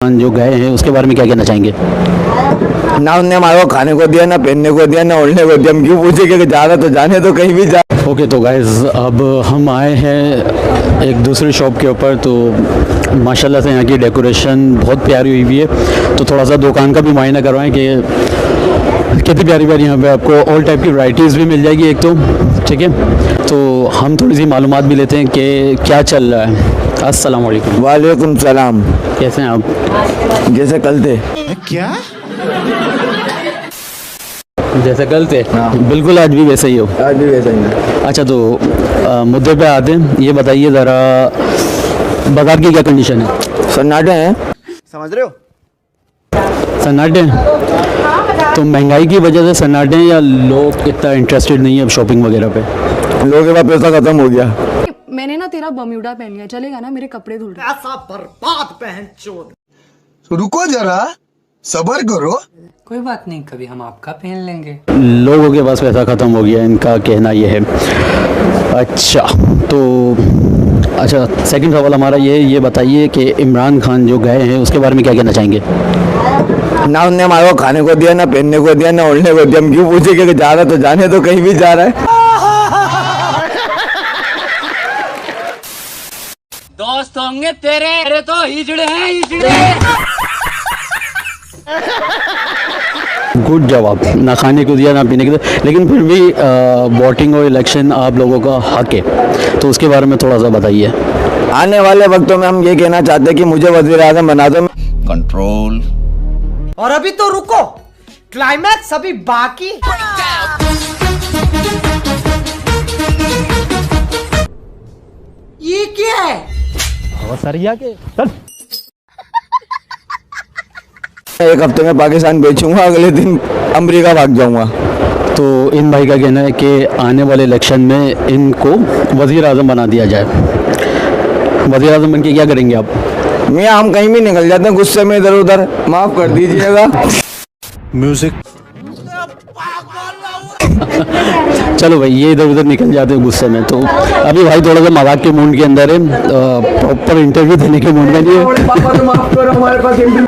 जो गए हैं उसके बारे में क्या कहना चाहेंगे? ना उनने हमारे को खाने को दिया, ना पहनने को दिया, ना ओढ़ने को दिया। हम क्यों पूछे कि जा रहा तो जाने तो कहीं भी जा। ओके तो गाइस अब हम आए हैं एक दूसरी शॉप के ऊपर। तो माशाल्लाह से यहाँ की डेकोरेशन बहुत प्यारी हुई हुई है। तो थोड़ा सा दुकान का भी मुआयना करवाएं कि कितनी प्यारी प्यारी यहाँ पे आपको ऑल टाइप की वैरायटीज़ भी मिल जाएगी एक तो, ठीक है। तो हम थोड़ी सी मालूमात भी लेते हैं कि क्या चल रहा है। अस्सलाम वालेकुम। वालेकुम सलाम। कैसे हैं आप? जैसे कल थे। क्या? जैसे कल थे? हाँ। बिल्कुल आज भी वैसे ही हो। आज भी वैसा ही है। अच्छा तो मुद्दे पे आते हैं। ये बताइए ज़रा बाजार की क्या कंडीशन है? सन्नाटे हैं। समझ रहे हो? सन्नाटे हैं? तो महंगाई की वजह से सन्नाटे हैं या लोग इतना इंटरेस्टेड नहीं है अब शॉपिंग वगैरह पे? लोगों के पास पैसा खत्म हो गया। मैंने ना तेरा बम्यूडा पहन लिया, चलेगा ना? मेरे कपड़े धुल रहे। ऐसा बर्बाद पहन चोद। रुको जरा, सबर करो। कोई बात नहीं, कभी हम आपका पहन लेंगे। लोगों के पास पैसा ख़त्म हो गया, इनका कहना ये है। अच्छा तो अच्छा सेकंड सवाल हमारा ये बताइए कि इमरान खान जो गए हैं उसके बारे में क्या कहना चाहेंगे? ना उनने हमारे को खाने को दिया, ना पहनने को दिया, ना ओढ़ने को दिया। हम क्यों पूछे कि जा रहा तो जाने तो कहीं भी जा रहा है। दोस्त होंगे तेरे तो हिजड़े हैं, हिजड़े। गुड जवाब। ना खाने को दिया ना पीने को दिया, लेकिन फिर भी वोटिंग और इलेक्शन आप लोगों का हक है, तो उसके बारे में थोड़ा सा बताइए। आने वाले वक्तों में हम ये कहना चाहते हैं कि मुझे वज़ीर आज़म बना दो। कंट्रोल। और अभी तो रुको, क्लाइमैक्स अभी बाकी। ये क्या है? सरिया के एक हफ्ते में पाकिस्तान बेचूंगा, अगले दिन अमेरिका भाग जाऊंगा। तो इन भाई का कहना है कि आने वाले इलेक्शन में इनको वज़ीर आज़म बना दिया जाए। वज़ीर आज़म बन के क्या करेंगे आप? मियाँ हम कहीं भी निकल जाते हैं गुस्से में इधर उधर, माफ कर दीजिएगा। म्यूजिक। चलो भाई ये इधर उधर निकल जाते हैं गुस्से में। तो अभी भाई थोड़ा सा मजाक के मूड के अंदर है, प्रॉपर इंटरव्यू देने के मूड में नहीं है।